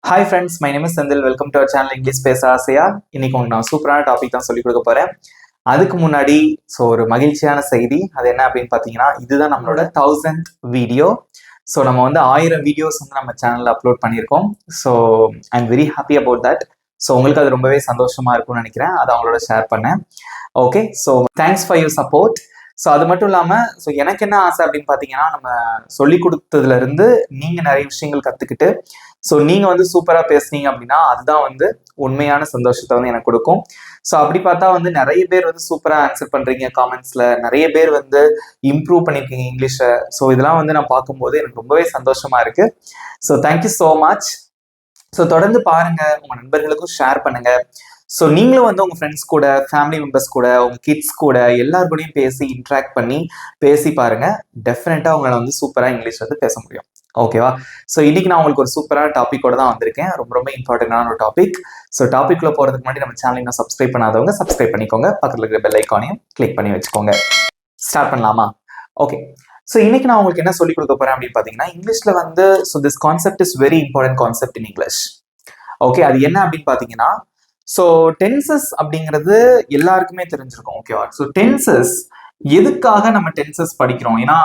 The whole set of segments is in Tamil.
Hi friends, my name is Senthil. Welcome to our channel English பேச ஆசையா. இன்னைக்கு உங்களுக்கு நான் சூப்பரான டாபிக் தான் சொல்லிக் கொடுக்க போறேன். அதுக்கு முன்னாடி ஒரு மகிழ்ச்சியான செய்தி. அது என்ன அப்படின்னு பார்த்தீங்கன்னா, இதுதான் நம்மளோட 1000th வீடியோ. ஸோ நம்ம 1000 வீடியோஸ் நம்ம சேனல்ல அப்லோட் பண்ணியிருக்கோம். So I am very happy about that. So உங்களுக்கு அது ரொம்பவே சந்தோஷமா இருக்கும்னு நினைக்கிறேன். அதை அவங்களோட ஷேர் பண்ணேன். Okay, so thanks for your support. So அது மட்டும் இல்லாமல் எனக்கு என்ன ஆசை அப்படின்னு பார்த்தீங்கன்னா, நம்ம சொல்லி கொடுத்ததுல இருந்து நீங்கள் நிறைய விஷயங்கள் கற்றுக்கிட்டு நீங்கள் சூப்பராக பேசுனீங்க அப்படின்னா அதுதான் உண்மையான சந்தோஷத்தை எனக்கு கொடுக்கும். ஸோ அப்படி பார்த்தா நிறைய பேர் சூப்பராக ஆன்சர் பண்ணுறீங்க காமெண்ட்ஸில், நிறைய பேர் இம்ப்ரூவ் பண்ணியிருக்கீங்க இங்கிலீஷை. ஸோ இதெல்லாம் நான் பார்க்கும்போது எனக்கு ரொம்பவே சந்தோஷமா இருக்கு. So thank you so much. So தொடர்ந்து பாருங்க, உங்க நண்பர்களுக்கும் ஷேர் பண்ணுங்க. ஸோ நீங்களும் உங்க ஃப்ரெண்ட்ஸ் கூட, ஃபேமிலி மெம்பர்ஸ் கூட, உங்க கிட்ஸ் கூட எல்லாருக்கூடையும் பேசி இன்ட்ராக்ட் பண்ணி பேசி பாருங்க. டெஃபினட்டா உங்களை சூப்பராக இங்கிலீஷ் பேச முடியும். ஓகேவா? ஸோ இன்னைக்கு நான் உங்களுக்கு ஒரு சூப்பரான டாபிக்கோட தான் வந்திருக்கேன். ரொம்ப ரொம்ப இம்பார்ட்டன்டான ஒரு டாபிக். ஸோ டாபிக்ல போறதுக்கு முன்னாடி நம்ம சேனலை நான் சப்ஸ்கிரைப் பண்ணாதவங்க சப்ஸ்கிரைப் பண்ணிக்கோங்க. பக்கத்தில் இருக்கிற பெல் ஐக்கானையும் கிளிக் பண்ணி வச்சுக்கோங்க. ஸ்டார்ட் பண்ணலாமா? ஓகே. ஸோ இன்னைக்கு நான் உங்களுக்கு என்ன சொல்லிக் கொடுக்க போறேன் அப்படின்னு பார்த்தீங்கன்னா, இங்கிலீஷ்ல this concept is very important concept in English. Okay, அது என்ன அப்படின்னு பார்த்தீங்கன்னா, ஸோ டென்சஸ் அப்படிங்கிறது எல்லாருக்குமே தெரிஞ்சிருக்கும். ஓகேவா? ஸோ டென்சஸ் எதுக்காக நம்ம டென்சஸ் படிக்கிறோம்? ஏன்னா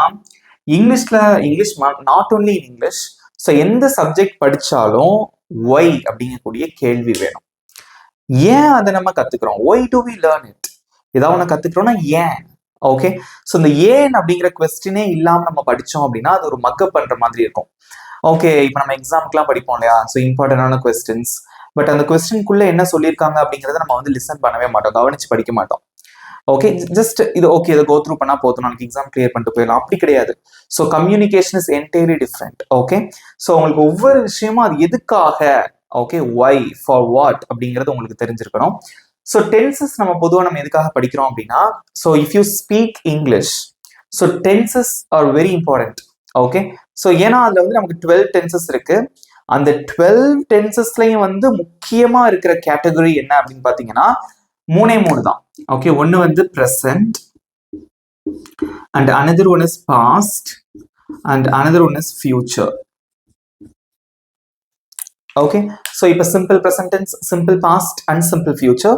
English not only in English. So எந்த சப்ஜெக்ட் படிச்சாலும் ஒய் அப்படிங்கக்கூடிய கேள்வி வேணும். ஏன் அதை நம்ம கத்துக்கிறோம்? Why do we learn it? ஏதாவது ஒன்று கத்துக்கிறோம்னா ஏன்? ஓகே, ஸோ இந்த ஏன் அப்படிங்கிற கொஸ்டினே இல்லாம நம்ம படிச்சோம் அப்படின்னா அது ஒரு மக்கப் பண்ற மாதிரி இருக்கும். ஓகே, இப்போ நம்ம எக்ஸாம்க்குலாம் படிப்போம் இல்லையா? ஸோ இம்பார்ட்டன்டான கொஸ்டின்ஸ். பட் அந்த கொஸ்டின்குள்ள என்ன சொல்லியிருக்காங்க அப்படிங்கிறத நம்ம லிசன் பண்ணவே மாட்டோம், கவனிச்சு படிக்க மாட்டோம். ஓகே, ஜஸ்ட் இதை கோ த்ரூ பண்ணா போதும், நாளைக்கு எக்ஸாம் கிளியர் பண்ணிட்டு போயிடலாம். அப்படி கிடையாது. So communication is entirely different. Okay, so உங்களுக்கு ஒவ்வொரு விஷயமும் அது எதுக்காக, ஓகே, ஒய் ஃபார் வாட் அப்படிங்கிறது உங்களுக்கு தெரிஞ்சிருக்கணும். ஸோ டென்சஸ் நம்ம எதுக்காக படிக்கிறோம் அப்படின்னா, so if you speak English, so tenses are very important. Okay, so ஏன்னா அதுல நமக்கு 12 டென்சஸ் இருக்கு. அந்த 12 டென்சஸ்லயும் முக்கியமா இருக்கிற கேட்டகரி என்ன அப்படின்னு பாத்தீங்கன்னா, மூணு தான். ஓகே, ஒன்னு present, and another one is past, and another one is future. Okay, so இப்ப simple present tense, simple past and simple future.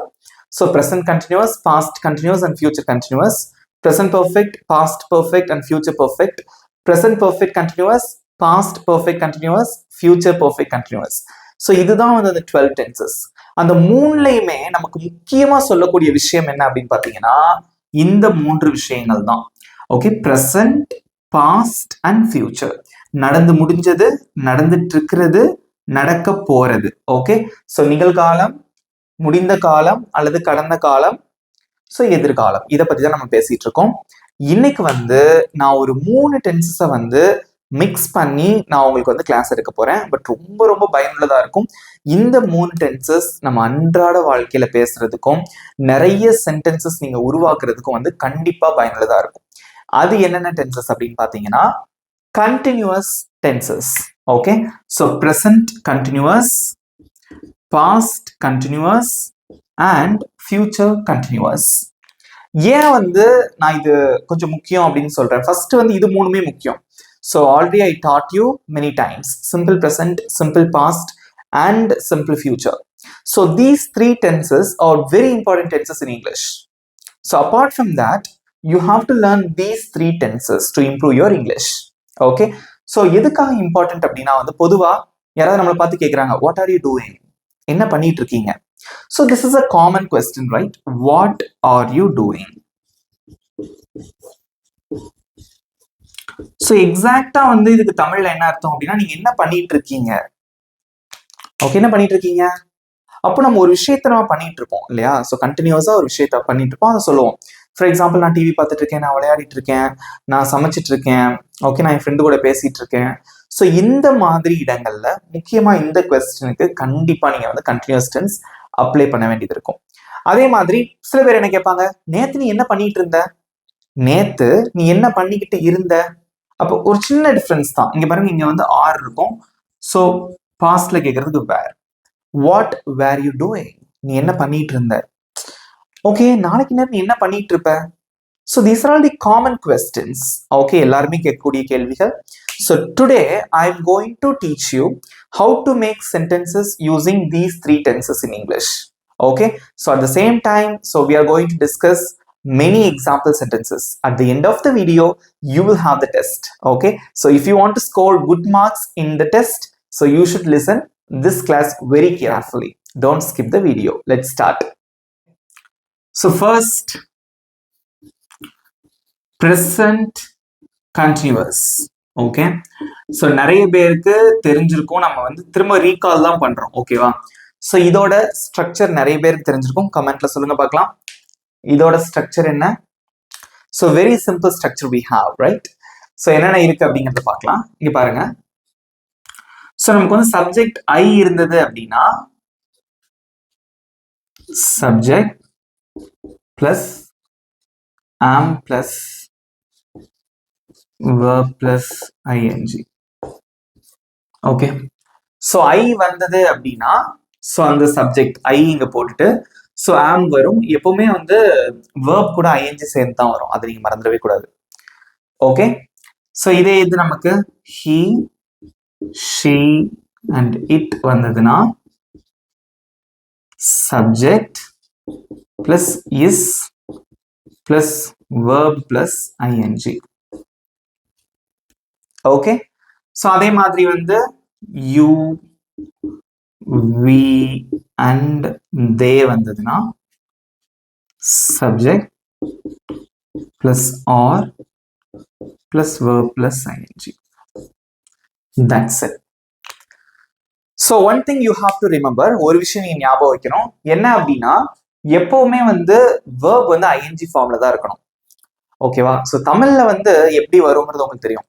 So present continuous, past continuous and future continuous. Present perfect, past perfect and future perfect. Present perfect continuous, past perfect continuous, future perfect continuous. So இதுதான் அந்த 12 டென்சஸ். அந்த மூணுலையுமே நமக்கு முக்கியமா சொல்லக்கூடிய விஷயம் என்ன அப்படின்னு பாத்தீங்கன்னா, இந்த 3 விஷயங்கள் தான். Okay, present, past and future. நடந்து முடிஞ்சது, நடந்துட்டு இருக்கிறது, நடக்க போறது. ஓகே, ஸோ நிகழ்காலம், முடிந்த காலம் அல்லது கடந்த காலம், ஸோ எதிர்காலம். இதை பத்தி தான் நம்ம பேசிட்டு இருக்கோம். இன்னைக்கு நான் ஒரு 3 டென்சஸை மிக்ஸ் பண்ணி நான் உங்களுக்கு கிளாஸ் எடுக்க போறேன். பட் ரொம்ப ரொம்ப பயனுள்ளதா இருக்கும். இந்த 3 டென்சஸ் நம்ம அன்றாட வாழ்க்கையில பேசுறதுக்கும் நிறைய சென்டென்சஸ் நீங்க உருவாக்குறதுக்கும் கண்டிப்பா பயனுள்ளதா இருக்கும். அது என்னென்ன டென்சஸ் அப்படின்னு பாத்தீங்கன்னா, continuous tenses. Okay, so present continuous, past continuous and future continuous. ஏன் நான் இது கொஞ்சம் முக்கியம் அப்படின்னு சொல்றேன்? ஃபர்ஸ்ட் இது மூணுமே முக்கியம். So already I taught you many times simple present, simple past and simple future. So these 3 tenses are very important tenses in English. So apart from that, you have to learn these 3 tenses to improve your English. Okay, so எதுக்காக important அப்படின்னா பொதுவா யாராவது நம்மளை பார்த்து கேட்குறாங்க, what are you doing? என்ன பண்ணிட்டு இருக்கீங்க? So this is a common question, right? What are you doing? So எக்ஸாக்டா இதுக்கு தமிழ்ல என்ன அர்த்தம் அப்படின்னா, நீங்க என்ன பண்ணிட்டு இருக்கீங்க? ஓகே, என்ன பண்ணிட்டு இருக்கீங்க? அப்போ நம்ம ஒரு விஷயத்த நம்ம பண்ணிட்டு இருப்போம் இல்லையா? ஸோ கண்டினியூஸா ஒரு விஷயத்த பண்ணிட்டு இருப்போம், அதை சொல்லுவோம். ஃபார் எக்ஸாம்பிள், நான் டிவி பார்த்துட்டு இருக்கேன், நான் விளையாடிட்டு இருக்கேன், நான் சமைச்சிட்டு இருக்கேன், ஓகே, நான் என் ஃப்ரெண்டு கூட பேசிட்டு இருக்கேன். ஸோ இந்த மாதிரி இடங்கள்ல முக்கியமா இந்த கொஸ்டினுக்கு கண்டிப்பா நீங்க கண்டினியூஸ் டென்ஸ் அப்ளை பண்ண வேண்டியது இருக்கும். அதே மாதிரி சில பேர் என்ன கேட்பாங்க, நேத்து நீ என்ன பண்ணிட்டு இருந்த? நேத்து நீ என்ன பண்ணிக்கிட்டு இருந்த? அப்போ ஒரு சின்ன டிஃபரன்ஸ் தான். இங்க பாருங்க, இங்க ஆர் இருக்கும். ஸோ பாஸ்ட்ல கேட்கறதுக்கு were. What were you doing? நீ என்ன பண்ணிட்டு இருந்த? ஓகே, நாளைக்கு நேரம் நீ என்ன பண்ணிட்டு இருப்ப? So these are all the common questions. Okay, எல்லாருமே கேட்கக்கூடிய கேள்விகள். So today I'm going to teach you how to make sentences using these three tenses in English. Okay, so at the same time, so we are going to discuss many example sentences. At the end of the video, you will have the test. Okay, so if you want to score good marks in the test, so you should listen this class very carefully. Don't skip the video. Let's start. So first, present continuous. Okay, so நிறைய பேருக்கு தெரிஞ்சிருக்கும். நம்ம வந்து திரும்ப ரீகால் தான் பண்றோம். ஓகேவா? ஸோ இதோட ஸ்ட்ரக்சர் நிறைய பேருக்கு தெரிஞ்சிருக்கும். கமெண்ட்ல சொல்லுங்க பார்க்கலாம். இதோட ஸ்ட்ரக்சர் என்ன? So very simple structure we have, right? So என்னென்ன இருக்கு அப்படிங்கிறத பார்க்கலாம். இங்க பாருங்க. ஸோ நமக்கு வந்து சப்ஜெக்ட் ஐ இருந்தது அப்படின்னா சப்ஜெக்ட் பிளஸ் ஆம் plus verb plus ing. Okay, so ஐ வந்தது அப்படின்னா ஸோ அந்த சப்ஜெக்ட் ஐ இங்க போட்டுட்டு ஸோ ஆம் வரும். எப்பவுமே வந்து verb கூட ஐஎன்ஜி சேர்ந்து தான் வரும், அதை நீங்க மறந்துடவே கூடாது. ஓகே, ஸோ இதே இது நமக்கு he, she and it வந்ததுன்னா subject plus is plus verb plus ing. Okay, so அதே மாதிரி வந்து யூ, வி அண்ட் தே வந்ததுன்னா subject plus are plus verb plus I N G. That's it. So one thing you have to remember, ஒரு விஷயம் நீங்க ஞாபகம் வைக்கணும். என்ன அப்படின்னா எப்பவுமே வந்து verb வந்து ஐஎன்ஜி ஃபார்ம்ல தான் இருக்கணும். ஓகேவா? ஸோ தமிழ்ல வந்து எப்படி வருங்கிறது உங்களுக்கு தெரியும்.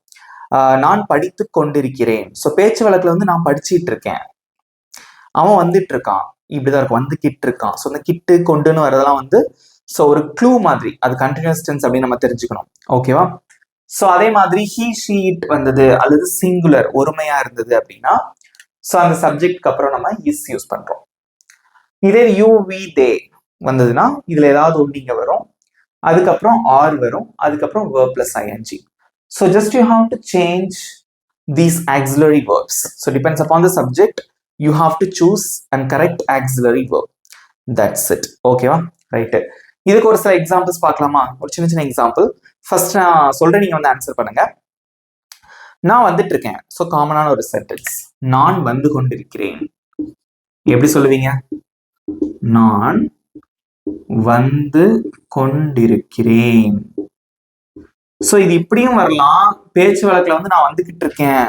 நான் படித்து கொண்டிருக்கிறேன். ஸோ பேச்சு வழக்குல வந்து நான் படிச்சுட்டு இருக்கேன், அவன் வந்துட்டு இருக்கான், இப்படிதான் இருக்கும். வந்துகிட்டு இருக்கான். ஸோ இந்த கிட்டு கொண்டுன்னு வரதெல்லாம் வந்து ஸோ ஒரு க்ளூ மாதிரி, அது கண்டினியூஸ் டென்ஸ் அப்படின்னு நம்ம தெரிஞ்சுக்கணும். ஓகேவா? ஸோ அதே மாதிரி ஹீ, ஷீ, இட் வந்தது அல்லது சிங்குலர் ஒருமையா இருந்தது அப்படின்னா ஸோ அந்த சப்ஜெக்ட்க்கு அப்புறம் நம்ம இஸ் யூஸ் பண்றோம். இதே யூ, வி, தே வந்ததுன்னா இதுல ஏதாவது ஒன்று இங்க வரும், அதுக்கப்புறம் ஆர் வரும், அதுக்கப்புறம் verb plus ing. So just you have to change these auxiliary verbs. So depends upon the subject, you have to choose and correct auxiliary verb. That's it. Okay va? Right. இதுக்கு ஒரு சில எக்ஸாம்பிள்ஸ் பார்க்கலாமா? ஒரு சின்ன சின்ன எக்ஸாம்பிள். ஃபர்ஸ்ட் நான் சொல்றேன், நீங்க வந்து ஆன்சர் பண்ணுங்க. நான் வந்துட்டு இருக்கேன். ஸோ காமனான ஒரு சென்டென்ஸ், நான் வந்து கொண்டிருக்கிறேன். எப்படி சொல்லுவீங்க? நான் வந்து கொண்டிருக்கிறேன். ஸோ இது இப்படியும் வரலாம். பேச்சு வழக்குல வந்து நான் வந்துகிட்டு இருக்கேன்.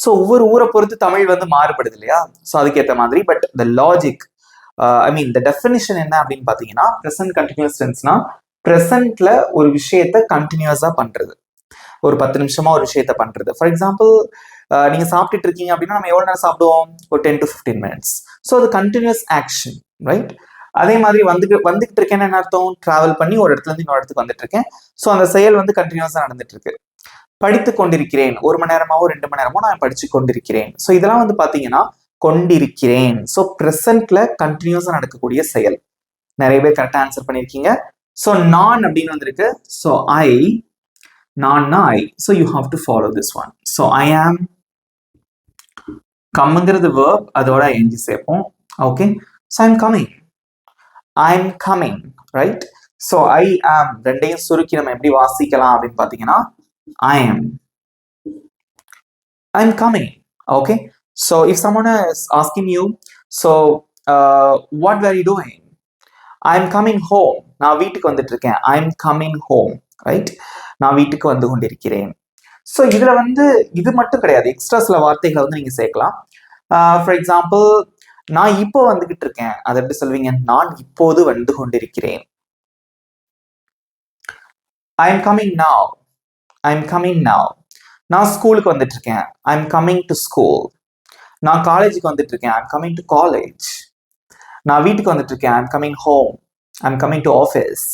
ஸோ ஒவ்வொரு ஊரை பொறுத்து தமிழ் வந்து மாறுபடுது இல்லையா? ஸோ அதுக்கேற்ற மாதிரி. But the logic, I mean the definition என்ன அப்படின்னு பார்த்தீங்கன்னா, ப்ரெசன்ட் கண்டினியூஸ் டென்ஸ்னா ப்ரெசன்ட்ல ஒரு விஷயத்த கண்டினியூஸா பண்றது, ஒரு 10 நிமிஷமா ஒரு விஷயத்த பண்றது. ஃபார் எக்ஸாம்பிள், நீங்க சாப்பிட்டுட்டு இருக்கீங்க அப்படின்னா நம்ம எவ்வளவு நேரம் சாப்பிடுவோம்? ஒரு 10 to 15 minutes. ஸோ அது கண்டினியூஸ் ஆக்ஷன், ரைட்? அதே மாதிரி வந்துகிட்டு இருக்கேன்னு என்ன அர்த்தம்? டிராவல் பண்ணி ஒரு இடத்துல இருந்து இன்னொரு இடத்துக்கு வந்துட்டு இருக்கேன். ஸோ அந்த செயல் வந்து கண்டினியூஸா நடந்துட்டு இருக்கு. படித்து கொண்டிருக்கிறேன், 1 மணி நேரமாவோ 2 மணி நேரமோ நான் படிச்சு கொண்டிருக்கிறேன். ஸோ இதெல்லாம் வந்து பாத்தீங்கன்னா கொண்டிருக்கிறேன். ஸோ ப்ரெசென்ட்ல கண்டினியூஸா நடக்கக்கூடிய செயல். நிறைய பேர் கரெக்டா ஆன்சர் பண்ணிருக்கீங்க. ஸோ நான் அப்படின்னு வந்திருக்கு. ஸோ ஐ, நான் I. So you have to follow this one. So I am, கம்ங்கிறது verb, அதோட ing சேர்ப்போம். Okay, so I am coming, I'm coming, right? So I am ரெண்டையும் சுருக்கி நம்ம எப்படி வாசிக்கலாம் அப்படின்னு பாத்தீங்கன்னா I am, I'm coming. Okay, so if someone is asking you, so what were you doing? I'm coming home. நான் வீட்டுக்கு வந்துட்டு இருக்கேன். I'm coming home, right? நான் வீட்டுக்கு வந்து கொண்டிருக்கிறேன். ஸோ இதுல வந்து இது மட்டும் கிடையாது, எக்ஸ்ட்ரா சில வார்த்தைகளை வந்து நீங்க சேர்க்கலாம். ஃபார் எக்ஸாம்பிள், நான் இப்போ வந்துகிட்டு இருக்கேன், அதை எப்படி சொல்வீங்க? நான் இப்போது வந்து கொண்டிருக்கிறேன். ஐ am coming now, I am coming now. நான் ஸ்கூலுக்கு வந்துட்டு இருக்கேன். ஐ எம் கமிங் டு ஸ்கூல். நான் காலேஜுக்கு வந்துட்டு இருக்கேன். ஐ எம் கமிங் டு காலேஜ். நான் வீட்டுக்கு வந்துட்டு இருக்கேன். ஐ am coming home. I am coming to office.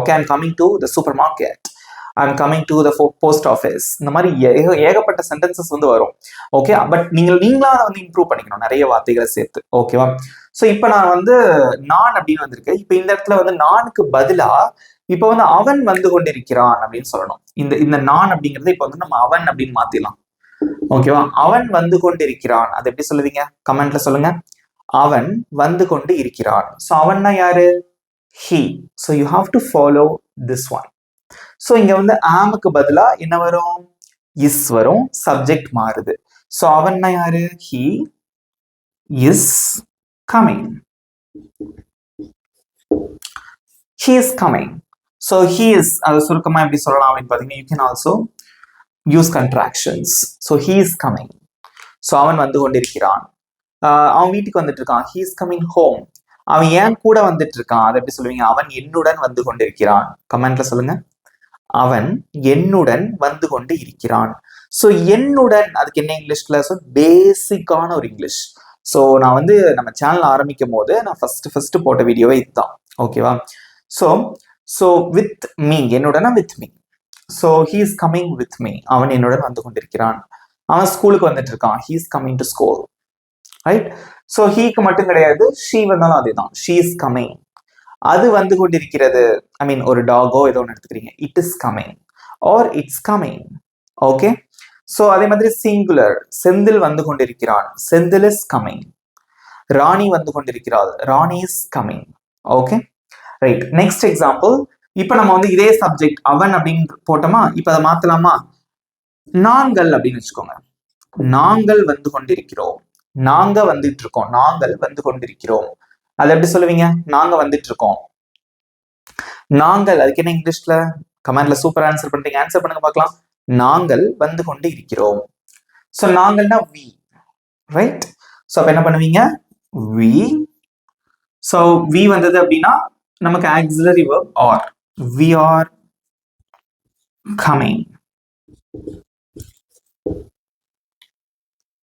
Okay, I am coming to the super market. I am coming to the post office. இந்த மாதிரி ஏகப்பட்ட சென்டென்சஸ் வந்து வரும். ஓகே, பட் நீங்களா அதை வந்து இம்ப்ரூவ் பண்ணிக்கணும், நிறைய வார்த்தைகளை சேர்த்து. ஓகேவா? ஸோ இப்போ நான் வந்து நான் அப்படின்னு வந்திருக்கேன். இப்போ இந்த இடத்துல வந்து நானுக்கு பதிலா இப்போ வந்து அவன் வந்து கொண்டிருக்கிறான் அப்படின்னு சொல்லணும். இந்த நான் அப்படிங்கறத இப்போ வந்து நம்ம அவன் அப்படின்னு மாத்திடலாம். ஓகேவா? அவன் வந்து கொண்டிருக்கிறான், அது எப்படி சொல்லுவீங்க? கமெண்ட்ல சொல்லுங்க. அவன் வந்து கொண்டு இருக்கிறான். சோ அவன்னா யாரு? he. So you have to follow this one. So இங்க வந்து ஆமுக்கு பதிலா என்ன வரும்? is வரும். சப்ஜெக்ட் மாறுது. சோ அவன்னா யாரு? he is coming. He is coming. So he is அது சுருக்கமா எப்படி சொல்லலாம் அப்படின்னு பாத்தீங்கன்னா, you can also use contractions. So he is coming. So அவன் வந்து கொண்டிருக்கிறான். அவன் வீட்டுக்கு வந்துட்டு இருக்கான். he is coming home. அவன் ஏன் கூட வந்துட்டு இருக்கான், அதை எப்படி சொல்லுவீங்க? அவன் என்னுடன் வந்து கொண்டிருக்கிறான். கமெண்ட்ல சொல்லுங்க. அவன் என்னுடன் வந்து கொண்டு இருக்கிறான். ஸோ என்னுடன் அதுக்கு என்ன இங்கிலீஷ்ல? ஸோ பேசிக்கான ஒரு இங்கிலீஷ். ஸோ நான் வந்து நம்ம சேனல் ஆரம்பிக்கும் போது நான் ஃபர்ஸ்ட் போட்ட வீடியோவே இதுதான். ஓகேவா? ஸோ ஸோ வித் மீ, என்னுடனா with me. So he is coming with me. அவன் என்னுடன் வந்து கொண்டிருக்கிறான். அவன் ஸ்கூலுக்கு வந்துட்டு இருக்கான். He is coming to school. Right? So ஹீக்கு மட்டும் கிடையாது, ஷீ வந்தாலும் அதேதான். She is coming. அது வந்து கொண்டிருக்கிறது. ஐ மீன் ஒரு டாகோ ஏதோ ஒன்று எடுத்துக்கிறீங்க. It is coming or it's coming. Okay? So அதே மாதிரி சிங்குலர், செந்தில் வந்து கொண்டிருக்கிறான். Senthil is coming. ராணி வந்து கொண்டிருக்கிறாள். Rani is coming. Okay right. Next example. இப்போ நம்ம வந்து இதே சப்ஜெக்ட் அவன் அப்படின்னு போட்டோமா, இப்போ அதை மாத்தலாமா? நாங்கள் அப்படின்னு வச்சுக்கோங்க. நாங்கள் வந்து கொண்டிருக்கிறோம். நாங்க வந்துட்டு இருக்கோம். நாங்கள் வந்து கொண்டிருக்கிறோம். அது எப்படி சொல்லுவீங்க? நாங்க வந்துட்டு இருக்கோம். நாங்கள் அதுக்கு என்ன இங்கிலீஷ்ல? கமெண்ட்ல சூப்பர் ஆன்சர் பண்றீங்க. ஆன்சர் பண்ணுங்க பார்க்கலாம். நாங்கள் வந்து கொண்டு இருக்கிறோம். சோ நாங்கள்னா we, ரைட்? சோ அப்ப என்ன பண்ணுவீங்க? we. சோ we வந்தது அப்படின்னா நமக்கு auxiliary verb are. we are coming.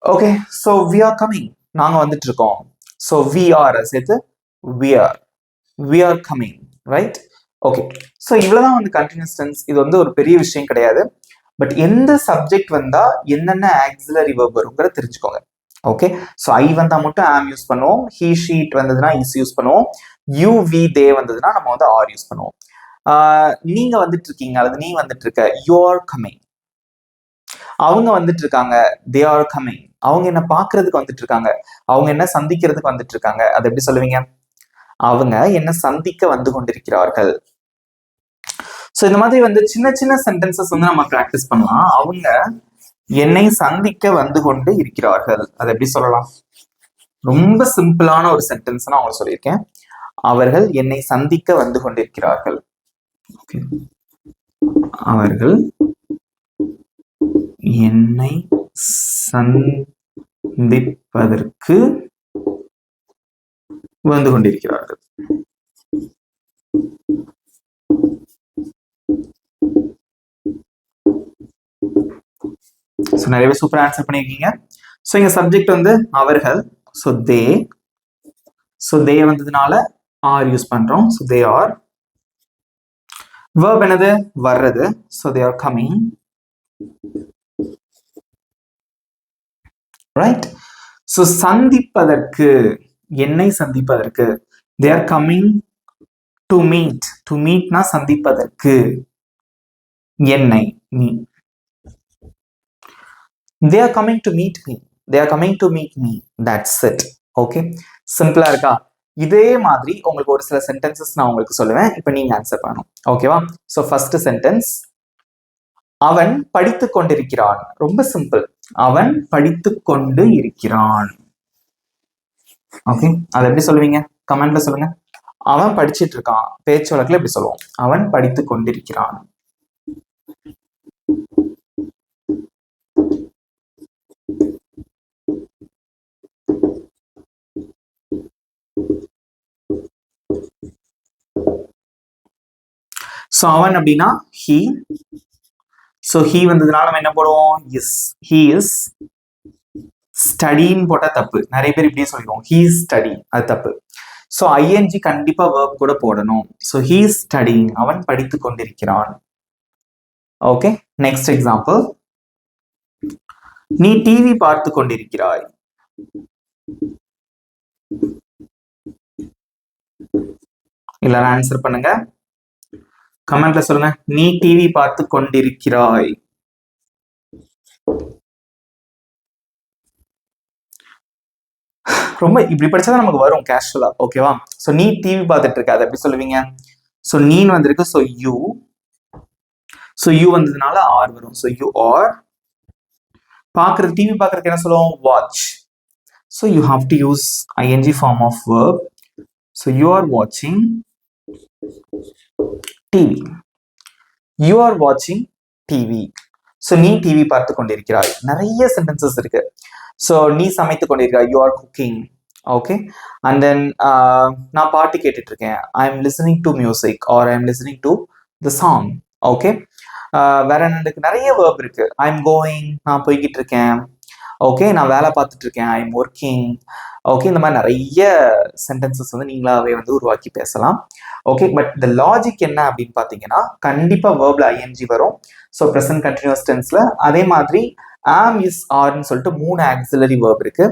Okay, so we are coming. நாங்க வந்துட்டு இருக்கோம். சோ we are சேர்த்து we are coming, right? Okay, so இவ்வளவுதான் வந்து கண்டினியூஸ் டென்ஸ். இது வந்து ஒரு பெரிய விஷயம் கிடையாது. பட் எந்த சப்ஜெக்ட் வந்தா என்னென்ன ஆக்சிலரி வெர்ப் வருங்கிறத தெரிஞ்சுக்கோங்க. ஓகே, ஸோ ஐ வந்தா மட்டும் ஆம் யூஸ் பண்ணுவோம். ஹீ ஷீட் வந்ததுன்னா இஸ் யூஸ் பண்ணுவோம். யூ வி தே வந்ததுன்னா நம்ம வந்து ஆர் யூஸ் பண்ணுவோம். நீங்க வந்துட்டு இருக்கீங்க அல்லது நீ வந்துட்டு இருக்க, யூ ஆர் கம்மிங். அவங்க வந்துட்டு இருக்காங்க, தே ஆர் கம்மிங். அவங்க என்ன பாக்குறதுக்கு வந்துட்டு இருக்காங்க, அவங்க என்ன சந்திக்கிறதுக்கு வந்துட்டு இருக்காங்க. அது எப்படி சொல்லுவீங்க? அவங்க என்ன சந்திக்க வந்து கொண்டிருக்கிறார்கள். ஸோ இந்த மாதிரி வந்து சின்ன சின்ன சென்டென்சஸ் வந்து நம்ம ப்ராக்டிஸ் பண்ணலாம். அவங்க என்னை சந்திக்க வந்து கொண்டு இருக்கிறார்கள். அதை எப்படி சொல்லலாம்? ரொம்ப சிம்பிளான ஒரு சென்டென்ஸ் நான் உங்களுக்கு சொல்லியிருக்கேன். அவர்கள் என்னை சந்திக்க வந்து கொண்டிருக்கிறார்கள். அவர்கள் என்னை சந்திப்பதற்கு வந்து கொண்டிருக்கிறார்கள். ஸோ நிறையவே சூப்பர் ஆன்சர் பண்ணியிருக்கீங்க. ஸோ இங்க சப்ஜெக்ட் வந்து அவர்கள். ஸோ தே வந்ததுனால ஆர் யூஸ் பண்றோம். So they are. வெர்ப் என்னது? வர்றது. So they are coming, right? So சந்திப்பதற்கு, என்னை சந்திப்பதற்கு, they are coming to meet. To மீட்னா சந்திப்பதற்கு. என்னை, நீ. They are coming to meet me. They are coming to meet me. That's it. Okay? சிம்பிளா இருக்கா? இதே மாதிரி உங்களுக்கு ஒரு சில சென்டென்சஸ் நான் உங்களுக்கு சொல்லுவேன். இப்போ நீங்க ஆன்சர் பண்ணணும். ஓகேவா? ஸோ ஃபர்ஸ்ட் சென்டென்ஸ், அவன் படித்துக் கொண்டிருக்கிறான். ரொம்ப சிம்பிள். அவன் படித்துக் கொண்டு இருக்கிறான். ஓகே, அதை எப்படி சொல்லுவீங்க? கமெண்ட்ல சொல்லுங்க. அவன் படிச்சிட்டு இருக்கான். பேச்சு வழக்குல எப்படி சொல்லுவோம்? அவன் படித்துக் கொண்டிருக்கிறான். ஸோ அவன் அப்படின்னா he. ஸோ he வந்ததுனால நம்ம என்ன போடுவோம்? இஸ். he is ஸ்டடின்னு போட்டா தப்பு. நிறைய பேர் இப்படியே சொல்லிடுவோம், he is studying. அது தப்பு. ஸோ ing கண்டிப்பா verb கூட போடணும். So he is studying. அவன் படித்துக் கொண்டிருக்கிறான். Okay, next example. நீ டிவி பார்த்து கொண்டிருக்கிறாய். இல்ல ஆன்சர் பண்ணுங்க. கமெண்ட்ல சொல்லுங்க. நீ டிவி பார்த்து கொண்டிருக்கிறாய். ரொம்ப இப்படி படிச்சாதான் நமக்கு வரும் கேஷுவலா. ஓகேவா? ஸோ நீ டிவி பார்த்துட்டு இருக்க, அதை எப்படி சொல்லுவீங்க? ஸோ நீன்னு வந்திருக்கு, ஸோ யூ. ஸோ யூ வந்ததுனால ஆர் வரும். So you are. பார்க்கறது, டிவி பார்க்கறதுக்கு என்ன சொல்லுவோம்? Watch. So you have to use ING form of verb. So you are வாட்சிங் டிவி. யூ ஆர் வாட்சிங் டிவி. ஸோ நீ டிவி பார்த்து கொண்டிருக்கிறாய். நிறைய சென்டென்சஸ் இருக்கு. ஸோ நீ சமைத்து கொண்டிருக்கிறாய், you are cooking. Okay. And then நான் பாட்டு கேட்டுட்டு இருக்கேன், I am listening to music R I am listening to the song. Okay. வேற எனக்கு நிறைய வேர்ப் இருக்கு. ஐ எம் கோயிங், நான் போய்கிட்டு இருக்கேன். ஓகே. நான் வேலை பார்த்துட்டு இருக்கேன், ஐ எம் ஒர்க்கிங். ஓகே. இந்த மாதிரி நிறைய சென்டென்சஸ் வந்து நீங்களாவே வந்து உருவாக்கி பேசலாம். ஓகே. பட் இந்த லாஜிக் என்ன அப்படின்னு பார்த்தீங்கன்னா, கண்டிப்பா வேர்ப்ல ஐஎன்ஜி வரும். ஸோ ப்ரெசன்ட் கண்டினியூஸ் டென்ஸ்ல. அதே மாதிரி ஆம், இஸ், ஆர்ன்னு சொல்லிட்டு 3 ஆக்சிலரி வேர்ப் இருக்கு.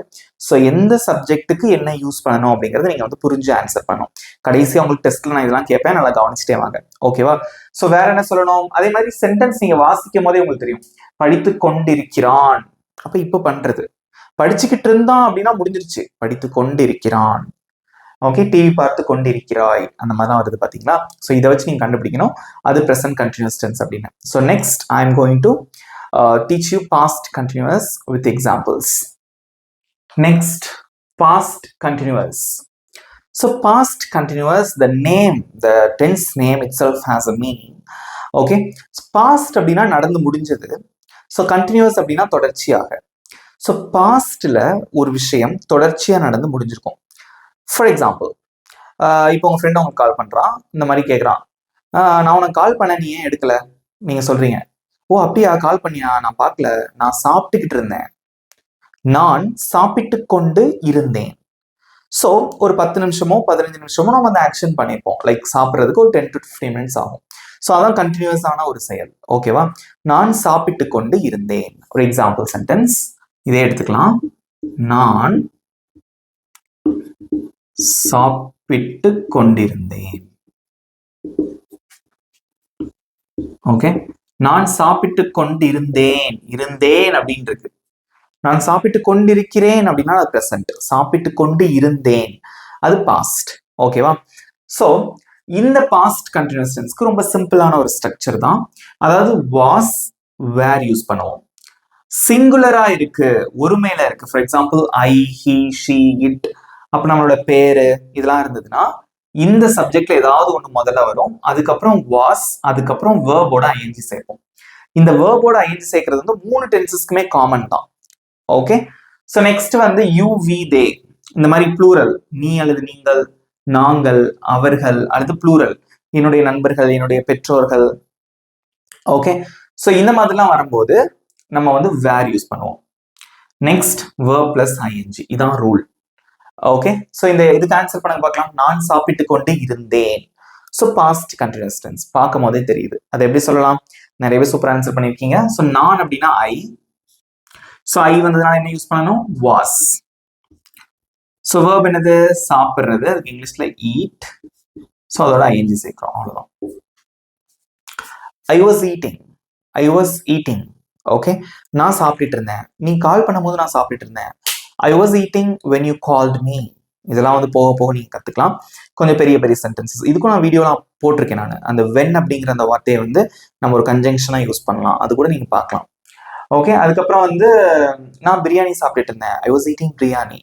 ஸோ எந்த சப்ஜெக்ட்டுக்கு என்ன யூஸ் பண்ணணும் அப்படிங்கறத நீங்க வந்து புரிஞ்சு ஆன்சர் பண்ணணும். கடைசியா உங்களுக்கு டெஸ்ட்ல நான் இதெல்லாம் கேட்பேன், நல்லா கவனிச்சுட்டே வாங்க. ஓகேவா? ஸோ வேற என்ன சொல்லணும்? அதே மாதிரி சென்டென்ஸ் நீங்க வாசிக்கும் போதே உங்களுக்கு தெரியும். படித்து கொண்டிருக்கிறான், அப்ப இப்ப பண்றது. படிச்சுக்கிட்டு இருந்தான் அப்படின்னா முடிஞ்சிருச்சு. படித்து கொண்டிருக்கிறான். ஓகே. டிவி பார்த்து கொண்டிருக்கிறாய், அந்த மாதிரி தான் வருது பாத்தீங்களா? ஸோ இதை வச்சு நீங்க கண்டுபிடிக்கணும் அது ப்ரெசன்ட் கண்டினியூஸ் டென்ஸ் அப்படின்னு. So next I am going to teach you past continuous with examples. Next, past continuous. So past continuous, the name, the tense name itself has a meaning. Okay. So past அப்படின்னா நடந்து முடிஞ்சது. ஸோ continuous அப்படின்னா தொடர்ச்சியாக. ஸோ பாஸ்ட்ல ஒரு விஷயம் தொடர்ச்சியா நடந்து முடிஞ்சிருக்கும். ஃபார் எக்ஸாம்பிள், இப்போ உங்க ஃப்ரெண்ட் உங்களுக்கு கால் பண்றான், இந்த மாதிரி கேட்குறான், நான் உனக்கு கால் பண்ண, நீ ஏன் எடுக்கல? நீங்க சொல்றீங்க, ஓ அப்படியா, கால் பண்ணியா, நான் பார்க்கல, நான் சாப்பிட்டுக்கிட்டு இருந்தேன், நான் சாப்பிட்டு கொண்டு இருந்தேன். ஸோ ஒரு 10 நிமிஷமோ 15 நிமிஷமோ நம்ம அந்த ஆக்ஷன் பண்ணியிருப்போம். லைக் சாப்பிட்றதுக்கு ஒரு 10 to 15 மினிட்ஸ் ஆகும். ஸோ அதான் கண்டினியூஸான ஒரு செயல். ஓகேவா? நான் சாப்பிட்டு கொண்டு இருந்தேன். ஒரு எக்ஸாம்பிள் சென்டென்ஸ் இதே எடுத்துக்கலாம். நான் சாப்பிட்டு கொண்டிருந்தேன். ஓகே. நான் சாப்பிட்டு கொண்டிருந்தேன், இருந்தேன் அப்படின்னு இருக்கு. நான் சாப்பிட்டு கொண்டிருக்கிறேன் அப்படின்னா அது ப்ரெசன்ட். சாப்பிட்டு கொண்டு இருந்தேன் அது பாஸ்ட். ஓகேவா? ஸோ இந்த பாஸ்ட் கண்டினியூஸ் டென்ஸ்க்கு ரொம்ப சிம்பிளான ஒரு ஸ்ட்ரக்சர் தான். அதாவது வாஸ், வேர் யூஸ் பண்ணுவோம். சிங்குலரா இருக்கு, ஒருமையில இருக்கு. For example I, he, she, it, அப்ப நம்மளோட பேரு இதெல்லாம் இருந்ததுன்னா இந்த சப்ஜெக்ட்ல ஏதாவது ஒண்ணு முதல்ல வரும். அதுக்கப்புறம் வாஸ், அதுக்கப்புறம் வேர்போட ஐஎன்ஜி சேர்ப்போம். இந்த வேர்போட ஐஎன்ஜி சேர்க்கிறது வந்து 3 டென்சஸ்க்குமே காமன் தான். ஓகே. ஸோ நெக்ஸ்ட் வந்து யூ, வி, தே, இந்த மாதிரி ப்ளூரல், நீ அல்லது நீங்கள், நாங்கள், அவர்கள் அல்லது ப்ளூரல், என்னுடைய நண்பர்கள், என்னுடைய பெற்றோர்கள். ஓகே. ஸோ இந்த மாதிரிலாம் வரும்போது நம்ம வந்து வேர் யூஸ் பண்ணுவோம். நெக்ஸ்ட் வேர்ப் பிளஸ் ஐஎன்ஜி, இதான் ரூல். ஓகே. ஸோ இந்த இதுக்கு ஆன்சர் பண்ண பார்க்கலாம். நான் சாப்பிட்டு கொண்டு இருந்தேன். ஸோ பாஸ்ட் கண்டினியூஸ் டென்ஸ் பார்க்கும் போதே தெரியுது. அதை எப்படி சொல்லலாம்? நிறைய பேர் சூப்பர் ஆன்சர் பண்ணியிருக்கீங்க. ஸோ நான் அப்படின்னா ஐ. ஸோ ஐ வந்ததுனால என்ன யூஸ் பண்ணணும்? வாஸ். ஸோ வேர்ப் என்னது? சாப்பிட்றது. அதுக்கு இங்கிலீஷ்ல ஈட். ஸோ அதோட ஐஎன்ஜி சேர்க்கிறோம், அவ்வளோதான். I was eating, I was eating. Okay. நான் சாப்பிட்டுட்டு இருந்தேன், நீ கால் பண்ணும்போது நான் சாப்பிட்டுட்டு இருந்தேன். I was eating when you called me. இதெல்லாம் வந்து போக போக நீங்க கத்துக்கலாம். கொஞ்சம் பெரிய பெரிய சென்டென்சஸ் இதுக்கும் நான் வீடியோலாம் போட்டிருக்கேன். நான் அந்த வென் அப்படிங்கிற அந்த வார்த்தையை வந்து நம்ம ஒரு கன்ஜங்ஷனா யூஸ் பண்ணலாம், அது கூட நீங்க பார்க்கலாம். ஓகே. அதுக்கப்புறம் வந்து நான் பிரியாணி சாப்பிட்டுட்டு இருந்தேன், I was eating biryani.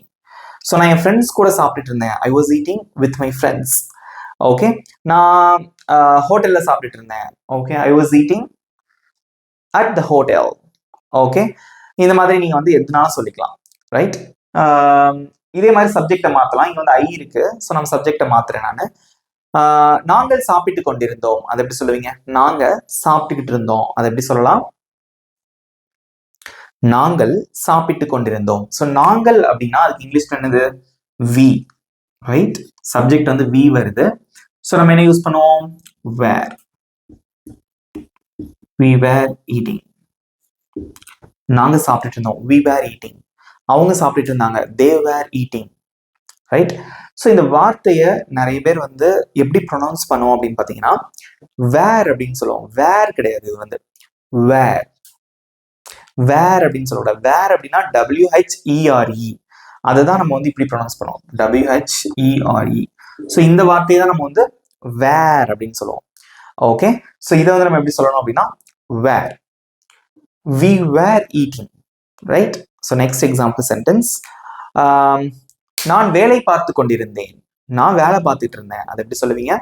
So நான் என் ஃப்ரெண்ட்ஸ் கூட சாப்பிட்டுட்டு இருந்தேன், I was eating with my friends. Okay. நான் ஹோட்டல்ல சாப்பிட்டுட்டு இருந்தேன், okay, I was eating at the hotel. Okay. இந்த மாதிரி நீங்க வந்து எதுனாலும் சொல்லிக்கலாம், ரைட்? இதே மாதிரி சப்ஜெக்டை மாத்தலாம். இங்க வந்து ஐ இருக்கு, ஸோ நம்ம சப்ஜெக்டை மாத்துறேன் நான். நாங்கள் சாப்பிட்டு கொண்டிருந்தோம், அதை எப்படி சொல்லுவீங்க? நாங்க சாப்பிட்டுக்கிட்டு இருந்தோம், அதை எப்படி சொல்லலாம்? நாங்கள் சாப்பிட்டு கொண்டிருந்தோம். ஸோ நாங்கள் அப்படின்னா அதுக்கு இங்கிலீஷ்ல என்னது? We, right? சப்ஜெக்ட் வந்து வி வருது. ஸோ நம்ம என்ன யூஸ் பண்ணுவோம்? வேர். we were eating. நாங்க சாப்பிட்டுட்டு இருந்தோம், we were eating. அவங்க சாப்பிட்டுட்டு இருந்தாங்க, they were eating. Right? So இந்த வார்த்தையை நிறைய பேர் வந்து எப்படி ப்ரொனவுன்ஸ் பண்ணுவோம் அப்படின்னு பார்த்தீங்கன்னா வேர் அப்படின்னு சொல்லுவோம். வேர் கிடையாது, இது வந்து வேர். வேர் அப்படின்னு சொல்லக்கூடாது. வேர் அப்படின்னா WHERE. அதுதான் நம்ம வந்து இப்படி ப்ரொனவுன்ஸ் பண்ணுவோம், WHERE. ஸோ இந்த வார்த்தையை தான் நம்ம வந்து வேர் அப்படின்னு சொல்லுவோம். ஓகே, ஸோ இதை வந்து நம்ம எப்படி சொல்லணும் அப்படின்னா வேர், we were eating, right? So next example sentence, நான் வேலை பார்த்து கொண்டிருந்தேன், நான் வேலை பார்த்துட்டு இருந்தேன், அதை எப்படி சொல்லுவீங்க?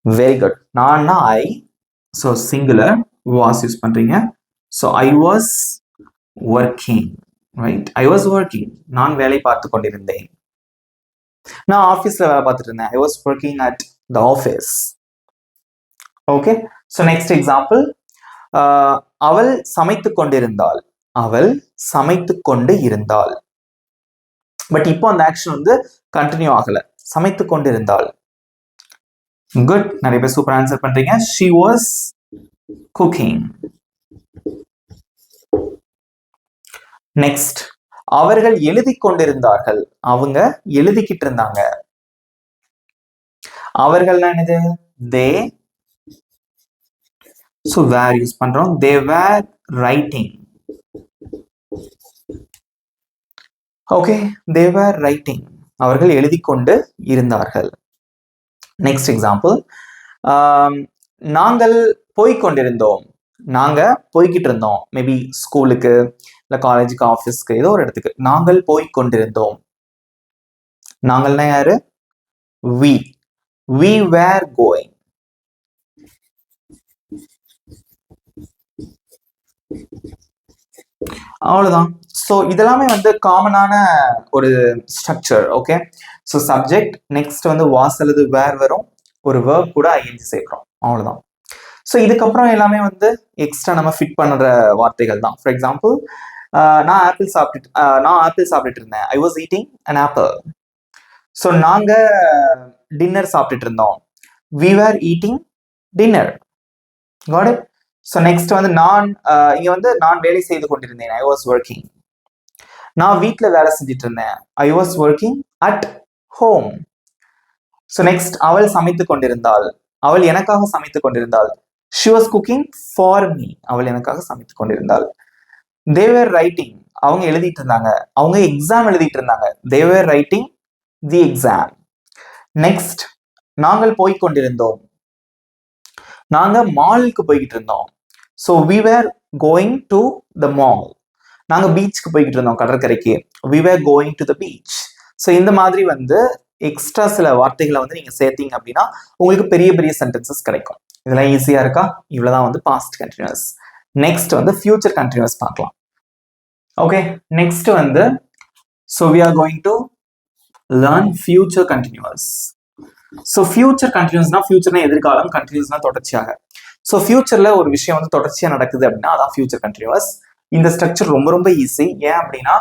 Very good. நான்னா I, so singular, was use பண்றீங்க. So I was working, right? I was working, நான் வேலை பார்த்து கொண்டிருந்தேன். நான் ஆஃபீஸ்ல வேலை பார்த்துட்டு இருந்தேன், I was working at the office. Okay, so next example, அவள் சமைத்து கொண்டிருந்தாள், அவள் சமைத்து கொண்டு இருந்தாள். பட் இப்போ அந்த ஆக்ஷன் வந்து கண்டினியூ ஆகல, சமைத்து கொண்டிருந்தாள். குட், நிறைய பேர் சூப்பர் ஆன்சர் பண்றீங்க. she was cooking. நெக்ஸ்ட், அவர்கள் எழுதி கொண்டிருந்தார்கள், அவங்க எழுதிக்கிட்டு இருந்தாங்க. அவர்கள் என்னது? they. so were யூஸ் பண்றோம், they were writing. Okay, they were writing, அவர்கள் எழுதி கொண்டு இருந்தார்கள். நெக்ஸ்ட் எக்ஸாம்பிள், நாங்கள் போய்கொண்டிருந்தோம், நாங்க போய்கிட்டு இருந்தோம். மேபி ஸ்கூலுக்கு, இல்லை காலேஜுக்கு, ஆஃபீஸ்க்கு, ஏதோ ஒரு இடத்துக்கு. நாங்கள் போய்கொண்டிருந்தோம். நாங்கள்னா யாரு? we were going. அவ்வளவுதான். ஸோ இதெல்லாமே வந்து காமனான ஒரு structure. Okay, so subject, next வந்து வாஸ் அல்லது வேர் வரும், ஒரு வேர்ப் கூட ஐஎன்ஜி சேர்க்கிறோம், அவ்வளவுதான். ஸோ இதுக்கப்புறம் எல்லாமே வந்து எக்ஸ்ட்ரா நம்ம ஃபிட் பண்ணுற வார்த்தைகள் தான். ஃபார் எக்ஸாம்பிள், நான் ஆப்பிள் சாப்பிட்டுட்டு இருந்தேன், I was eating an apple. So நாங்க டின்னர் சாப்பிட்டுட்டு இருந்தோம், we were eating dinner. got it? So next வந்து நான் இங்க வந்து நான் வேலை செய்து கொண்டிருந்தேன், ஐ வாஸ் ஒர்க்கிங். நான் வீட்டில் வேலை செஞ்சுட்டு இருந்தேன், I was working at home. So next, அவள் சமைத்து கொண்டிருந்தாள், அவள் எனக்காக சமைத்து கொண்டிருந்தாள், she was cooking for me, அவள் எனக்காக சமைத்து கொண்டிருந்தாள். they were writing, அவங்க எழுதிட்டு இருந்தாங்க, அவங்க எக்ஸாம் எழுதிட்டு இருந்தாங்க, they were writing the exam. Next, நாங்கள் போய் கொண்டிருந்தோம், நாங்க மாலுக்கு போய்கிட்டு இருந்தோம், so we were going to the mall. நாங்க பீச்சுக்கு போய்கிட்டு இருந்தோம், கடற்கரைக்கு, we were going to the beach. So இந்த மாதிரி வந்து எக்ஸ்ட்ரா சில வார்த்தைகளை வந்து நீங்க சேர்த்தீங்க அப்படின்னா உங்களுக்கு பெரிய பெரிய சென்டென்சஸ் கிடைக்கும். இதெல்லாம் ஈஸியா இருக்கா? இவ்வளவுதான் வந்து பாஸ்ட் கண்டினியூஸ். நெக்ஸ்ட் வந்து ஃபியூச்சர் கண்டினியூஸ் பார்க்கலாம். ஓகே, நெக்ஸ்ட் வந்து so we are going to learn future continuous. So future கண்டினியூஸ்னா, ஃபியூச்சர்னா எதிர்காலம், கண்டினியூஸ்னா தொடர்ச்சியாக. ஸோ ஃபியூச்சர்ல ஒரு விஷயம் வந்து தொடர்ச்சியா நடக்குது அப்படின்னா அதான் ஃபியூச்சர் கண்டினியூஸ். இந்த ஸ்ட்ரக்சர் ரொம்ப ரொம்ப ஈஸி. ஏன் அப்படின்னா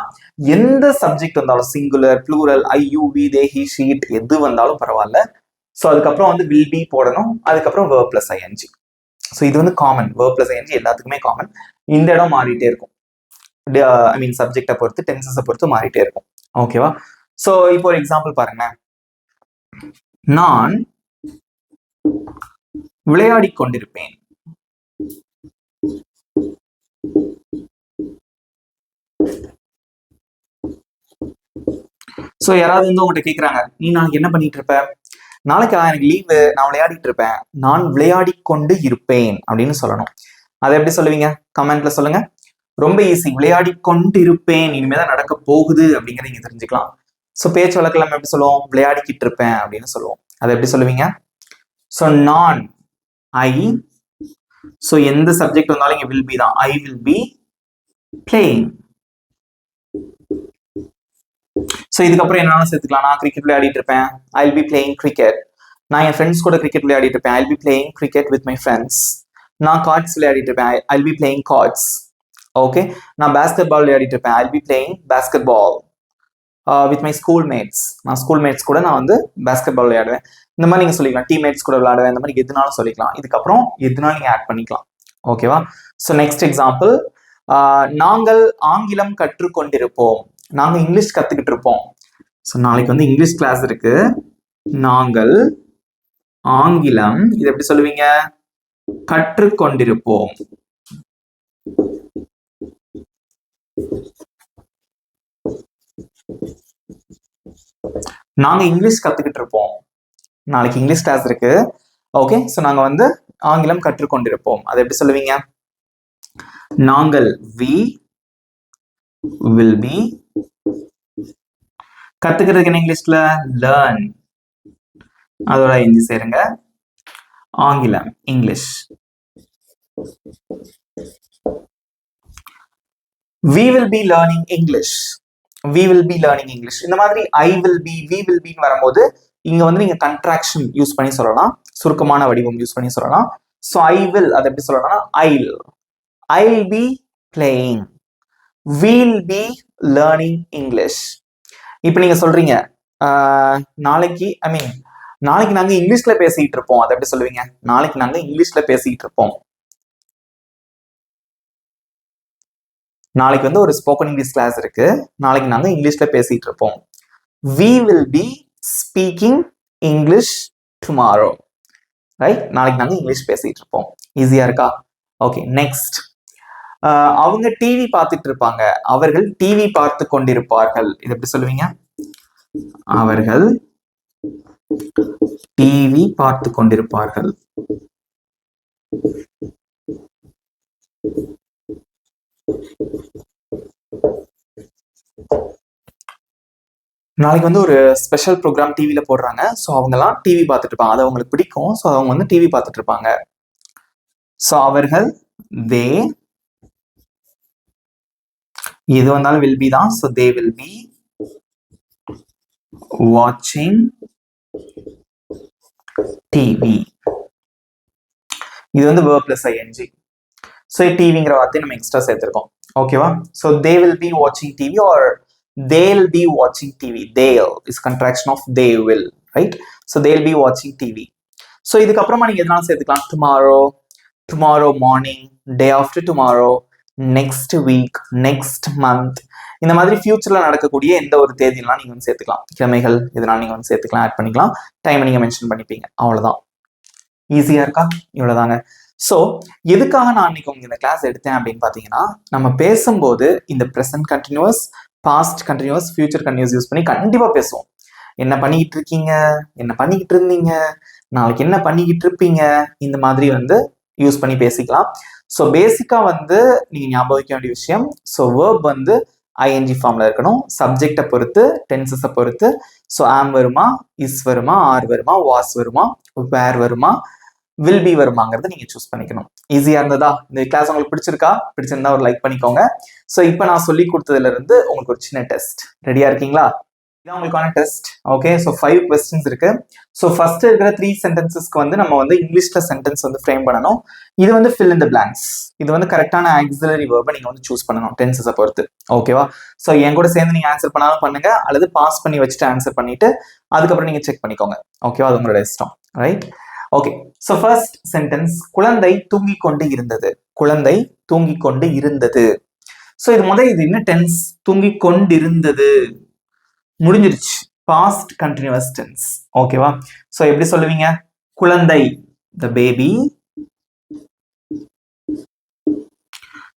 எந்த சப்ஜெக்ட் வந்தாலும், singular, plural, I, you, we, they, he, she, it எது வந்தாலும் பரவாயில்ல. ஸோ அதுக்கப்புறம் வந்து வில் பி போடணும், அதுக்கப்புறம் verb plus ing. ஸோ இது வந்து காமன், verb plus ing எல்லாத்துக்குமே காமன். இந்த இடம் மாறிட்டே இருக்கும், ஐ மீன் சப்ஜெக்டை பொறுத்து, டென்சஸை பொறுத்து மாறிட்டே இருக்கும். ஓகேவா? ஸோ இப்போ ஒரு எக்ஸாம்பிள் பாருங்க. நான் விளையாடி கொண்டிருப்பேன், ஸோ யாராவது வந்து உங்கள்கிட்ட கேட்குறாங்க, நீ நாளைக்கு என்ன பண்ணிட்டு இருப்ப? நாளைக்கு எனக்கு லீவு, நான் விளையாடிட்டு இருப்பேன், நான் விளையாடி கொண்டு இருப்பேன் அப்படின்னு சொல்லணும். அதை எப்படி சொல்லுவீங்க? கமெண்ட்ல சொல்லுங்க. ரொம்ப ஈஸி, விளையாடி கொண்டு இருப்பேன், இனிமேதான் நடக்க போகுது அப்படிங்கிறத நீங்க தெரிஞ்சுக்கலாம். ஸோ பேச்சு வழக்கில் நம்ம எப்படி சொல்லுவோம்? விளையாடிக்கிட்டு இருப்பேன் அப்படின்னு சொல்லுவோம். அதை எப்படி சொல்லுவீங்க? ஸோ நான், ஐ, ஸோ எந்த சப்ஜெக்ட் வந்தாலும் இங்க வில் பி தான், I will be playing. So இதுக்கப்புறம் என்னாலும் சேர்த்துக்கலாம். நான் கிரிக்கெட் விளையாடிட்டு இருப்பேன், I will be playing cricket. நான் என் ஃப்ரெண்ட்ஸ் கூட கிரிக்கெட் விளையாடிட்டு இருப்பேன், I will be playing cricket with my friends. நான் கார்ட்ஸ் விளையாடிட்டு இருப்பேன், I will be playing cards. Okay, நான் பேஸ்கெட் பால் விளையாடிட்டு இருப்பேன், I will be playing basketball with my school mates. நான் ஸ்கூல் மேட்ஸ் கூட நான் வந்து பேஸ்கெட் பால் விளையாடுவேன். இந்த மாதிரி நீங்க சொல்லிக்கலாம். டீம்மேட்ஸ் கூட விளையாடுவேன், இந்த மாதிரி எதுனாலும் சொல்லிக்கலாம். இதுக்கப்புறம் எதுனாலும் நீங்க ஆட் பண்ணிக்கலாம். ஓகேவா? ஸோ நெக்ஸ்ட் எக்ஸாம்பிள், நாங்கள் ஆங்கிலம் கற்றுக்கொண்டிருப்போம், நாங்க இங்கிலீஷ் கத்துக்கிட்டு இருப்போம். ஸோ நாளைக்கு வந்து இங்கிலீஷ் கிளாஸ் இருக்கு, நாங்கள் ஆங்கிலம், இது எப்படி சொல்லுவீங்க? கற்றுக்கொண்டிருப்போம். நாங்க இங்கிலீஷ் கத்துக்கிட்டு இருப்போம். நாளைக்கு இங்கிலீஷ் கிளாஸ் இருக்கு. ஓகே, ஸோ நாங்க வந்து ஆங்கிலம் கற்றுக்கொண்டிருப்போம். அதை எப்படி சொல்லுவீங்க? நாங்கள் we will be. கத்துக்கிறதுக்கு இங்கிலீஷ்ல learn, அதோட இஞ்சி சேருங்க. ஆங்கிலம் English. we will be learning English. we will be learning English. இந்த மாதிரி I will be, we will be வரும்போது இங்க வந்து நீங்க கன்ட்ராக்ஷன் யூஸ் பண்ணி சொல்லலாம், சுருக்கமான வடிவம் யூஸ் பண்ணி சொல்லலாம். ஸோ I will அதை எப்படி சொல்லலாம்னா I'll be playing, we'll be learning English. இப்போ நீங்க சொல்றீங்க நாளைக்கு நாளைக்கு நாங்க இங்கிலீஷ்ல பேசிட்டு இருப்போம். அதை எப்படி சொல்லுவீங்க? நாளைக்கு நாங்க இங்கிலீஷ்ல பேசிட்டு இருப்போம். நாளைக்கு வந்து ஒரு ஸ்போக்கன் இங்கிலீஷ் கிளாஸ் இருக்கு, நாளைக்கு நாங்க இங்கிலீஷ்ல பேசிட்டு இருப்போம். we will be speaking English tomorrow. Right? நாளைக்கு நாங்க இங்கிலீஷ் பேசிட்டு இருப்போம். ஈஸியா இருக்கா? Okay, next. அவங்க டிவி பார்த்துட்டு இருப்பாங்க, அவர்கள் டிவி பார்த்து கொண்டிருப்பார்கள். இது எப்படி சொல்லுவீங்க? அவர்கள் டிவி பார்த்து கொண்டிருப்பார்கள். நாளைக்கு வந்து ஒரு ஸ்பெஷல் ப்ரோக்ராம் டிவியில போடுறாங்க, ஸோ அவங்கலாம் டிவி பார்த்துட்டு இருப்பாங்க. அது அவங்களுக்கு பிடிக்கும், ஸோ அவங்க வந்து டிவி பார்த்துட்டு இருப்பாங்க. ஸோ அவர்கள் தே, எது வந்தாலும் will be தான். So they will be watching TV. இது வந்து verb plus ing. ஸோ டிவிங்கிற வார்த்தையை நம்ம எக்ஸ்ட்ரா சேர்த்திருக்கோம். ஓகேவா? So they will be watching TV or they'll be watching TV. They'll is contraction of they will, right? So they'll be watching TV. So இதுக்கப்புறமா நீங்க எதனால சேர்த்துக்கலாம்? tomorrow morning, day after tomorrow, next week, next month. இந்த மாதிரி ஃபியூச்சர்ல நடக்கக்கூடிய எந்த ஒரு தேதியெல்லாம் நீங்க வந்து சேர்த்துக்கலாம். கிழமைகள் இதனால நீங்க வந்து சேர்த்துக்கலாம், ஆட் பண்ணிக்கலாம். டைமை நீங்க மென்ஷன் பண்ணிப்பீங்க. அவ்வளவுதான். ஈஸியா இருக்கா? இவ்வளவுதாங்க. ஸோ எதுக்காக நான் அன்னைக்கு உங்களுக்கு இந்த கிளாஸ் எடுத்தேன் அப்படின்னு பார்த்தீங்கன்னா, நம்ம பேசும்போது இந்த present continuous, past continuous, future continuous use பண்ணி கண்டிப்பா பேசுவோம். என்ன பண்ணிக்கிட்டு இருக்கீங்க, என்ன பண்ணிக்கிட்டு இருந்தீங்க, நாளைக்கு என்ன பண்ணிக்கிட்டு இருப்பீங்க, இந்த மாதிரி வந்து யூஸ் பண்ணி பேசிக்கலாம். ஸோ பேசிக்கா வந்து நீங்க ஞாபகம் வைக்க வேண்டிய விஷயம், ஸோ வேர்ப் வந்து ஐஎன்ஜி ஃபார்ம்ல இருக்கணும், சப்ஜெக்டை பொறுத்து, டென்சஸை பொறுத்து. ஸோ ஆம் வருமா, இஸ் வருமா, ஆர் வருமா, வாஸ் வருமா, வேர் வருமா, வில் பி வருமாங்கிறத நீங்க சூஸ் பண்ணிக்கணும். ஈஸியா இருந்ததா? இந்த கிளாஸ் உங்களுக்கு பிடிச்சிருக்கா? பிடிச்சிருந்தா ஒரு லைக் பண்ணிக்கோங்க. ஸோ இப்போ நான் சொல்லி கொடுத்ததுல இருந்து உங்களுக்கு ஒரு சின்ன டெஸ்ட். ரெடியா இருக்கீங்களா? இதான் உங்களுக்கான டெஸ்ட். ஓகே, ஸோ 5 questions இருக்கு. ஸோ ஃபர்ஸ்ட் இருக்கிற 3 sentencesக்கு வந்து நம்ம வந்து இங்கிலீஷ்ல சென்டென்ஸ் வந்து ஃப்ரேம் பண்ணணும். இது வந்து fill in the blanks. இது வந்து கரெக்டான ஆக்சிலரி வேர்பை நீங்க வந்து சூஸ் பண்ணணும் டென்சஸை பொறுத்து. ஓகேவா? ஸோ என் கூட சேர்ந்து நீங்க ஆன்சர் பண்ணாலும் பண்ணுங்க, அல்லது பாஸ் பண்ணி வச்சுட்டு ஆன்சர் பண்ணிட்டு அதுக்கப்புறம் நீங்க செக் பண்ணிக்கோங்க. ஓகேவா? அது உங்களோட இஷ்டம். Right? Okay, so first sentence, குழந்தை தூங்கிக் கொண்டு இருந்தது. குழந்தை தூங்கிக் கொண்டு இருந்தது. ஸோ இது முதல் இது என்ன டென்ஸ்? தூங்கிக் கொண்டிருந்தது முடிஞ்சிருச்சு, பாஸ்ட் கண்டினியூஸ் டென்ஸ். ஓகேவா? ஸோ எப்படி சொல்லுவீங்க? குழந்தை, the baby.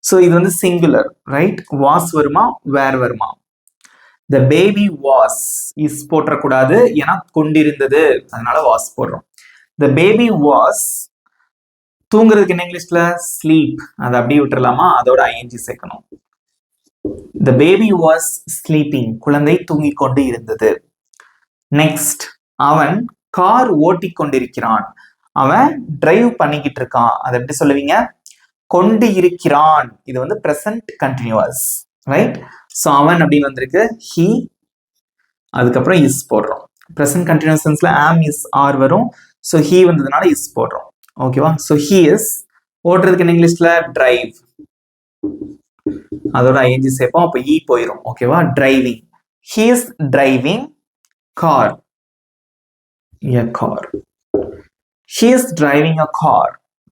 ஸோ இது வந்து சிங்குலர், ரைட்? வாஸ் வருமா, வேர் வருமா? the baby was, இஸ் போட்டக்கூடாது, ஏன்னா கொண்டிருந்தது, அதனால வாஸ் போடுறோம். the baby was, தூங்குறதுக்கு என்ன இங்கிலீஷ்ல? ஸ்லீப். அதை அப்படியே விட்டுறலாமா? அதோட ஐஎன்ஜி சேர்க்கணும். the baby was sleeping, குழந்தை தூங்கிக் கொண்டு இருந்தது. நெக்ஸ்ட், அவன் கார் ஓட்டி கொண்டிருக்கிறான். அவன் டிரைவ் பண்ணிக்கிட்டு இருக்கான். அதை எப்படி சொல்லுவீங்க? கொண்டு இருக்கிறான். இது வந்து பிரசன்ட் கண்டினியூஸ், ரைட்? ஸோ அவன் அப்படின்னு வந்திருக்கு, he, அதுக்கப்புறம் இஸ் போடுறோம். பிரசன்ட் கண்டினியூஸ் சென்ஸ்ல am, is, are வரும். ஸோ he வந்ததுனால இஸ் போடுறோம். ஓகேவா? ஸோ he is, ஓட்டுறதுக்கு என்ன இங்கிலீஷ்ல? டிரைவ். அதோட ஐஎன்ஜி சேர்ப்போம், அப்போ இ போயிடும். ஓகேவா? Driving. he is driving car, a car. he is driving a car.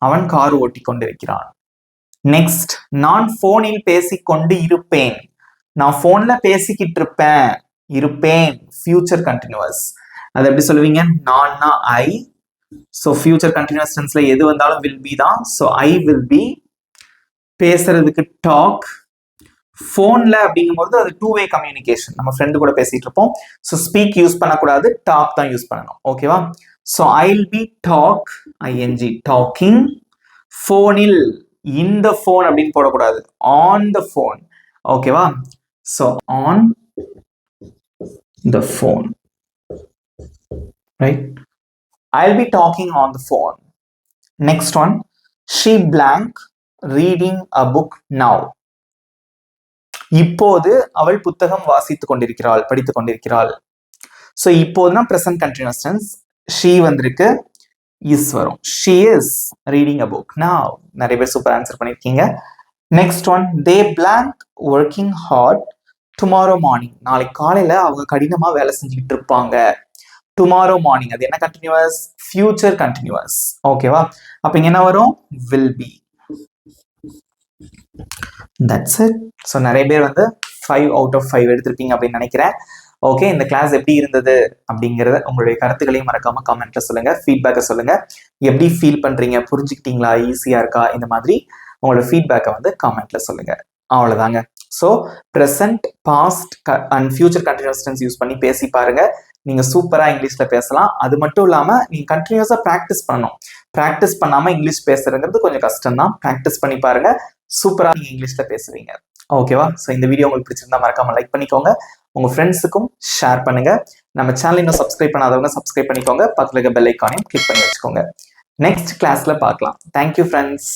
அவன் கார் ஓட்டி கொண்டிருக்கிறான். நெக்ஸ்ட், நான் போனில் பேசிக்கொண்டு இருப்பேன். நான் போன்ல பேசிக்கிட்டு இருப்பேன், இருப்பேன், ஃபியூச்சர் கண்டினியூஸ். அதை எப்படி சொல்லுவீங்க? நான்னா ஐ. ஸோ ஃபியூச்சர் கண்டினியூஸ் டென்ஸ்ல எது வந்தாலும் will be தான். So I will be. பேசுறதுக்கு டாக், ஃபோன்ல அப்படிங்கும்போது அது டூ வே கம்யூனிகேஷன், நம்ம ஃப்ரெண்டு கூட பேசிட்டு இருப்போம். ஸோ ஸ்பீக் யூஸ் பண்ணக்கூடாது, டாக் தான் யூஸ் பண்ணணும். ஓகேவா? So I'll be talk, I N G talking, ஃபோனில், இந்த ஃபோன் அப்படின்னு போடக்கூடாது, ஆன் த ஃபோன். ஓகேவா? So on the phone, right? I'll be talking on the phone. Next one, she blank reading a book now. இப்போது அவள் புத்தகம் வாசித்துக் கொண்டிருக்கிறாள், படித்துக் கொண்டிருக்கிறாள். ஸோ இப்போதுனா ப்ரெசன்ட் கண்டினியூஸ் டென்ஸ். ஷீ வந்திருக்கு, இஸ் வரும். She is reading a book now. நிறைய பேர் சூப்பர் ஆன்சர் பண்ணிருக்கீங்க. Next one, they blank working hard tomorrow morning. நாளைக்கு காலையில அவங்க கடினமா வேலை செஞ்சுக்கிட்டு இருப்பாங்க. டுமாரோ மார்னிங், அது என்ன கண்டினியூஸ்? Future continuous. ஓகேவா? அப்ப இங்க என்ன வரும்? Will be. That's it. So நிறைய பேர் வந்து 5 out of 5 எடுத்திருப்பீங்க அப்படின்னு நினைக்கிறேன். ஓகே, இந்த கிளாஸ் எப்படி இருந்தது அப்படிங்கிறத உங்களுடைய கருத்துக்களையும் மறக்காம கமெண்ட்ல சொல்லுங்க, ஃபீட்பேக்கை சொல்லுங்க. எப்படி ஃபீல் பண்றீங்க, புரிஞ்சுக்கிட்டீங்களா, ஈஸியா இருக்கா, இந்த மாதிரி உங்களோட ஃபீட்பேக்கை வந்து கமெண்ட்ல சொல்லுங்க. அவ்வளவுதாங்க. So present, past and future continuous tense use பண்ணி பேசி பாருங்க. நீங்க சூப்பரா இங்கிலீஷ்ல பேசலாம். அது மட்டும் இல்லாம நீங்க கண்டினியூஸா ப்ராக்டிஸ் பண்ணணும். ப்ராக்டிஸ் பண்ணாம இங்கிலீஷ் பேசுறதுங்கிறது கொஞ்சம் கஷ்டம் தான். ப்ராக்டிஸ் பண்ணி பாருங்க, சூப்பரா நீங்க இங்கிலீஷ்ல பேசுவீங்க. ஓகேவா? ஸோ இந்த வீடியோ உங்களுக்கு பிடிச்சிருந்தா மறக்காம லைக் பண்ணிக்கோங்க, உங்க ஃப்ரெண்ட்ஸுக்கும் ஷேர் பண்ணுங்க. நம்ம சேனல் இன்னும் சப்ஸ்கிரைப் பண்ணாதவங்க சப்ஸ்கிரைப் பண்ணிக்கோங்க, பக்கத்துல இருக்க பெல் ஐக்கானையும் கிளிக் பண்ணி வச்சுக்கோங்க. நெக்ஸ்ட் கிளாஸ்ல பார்க்கலாம். Thank you friends.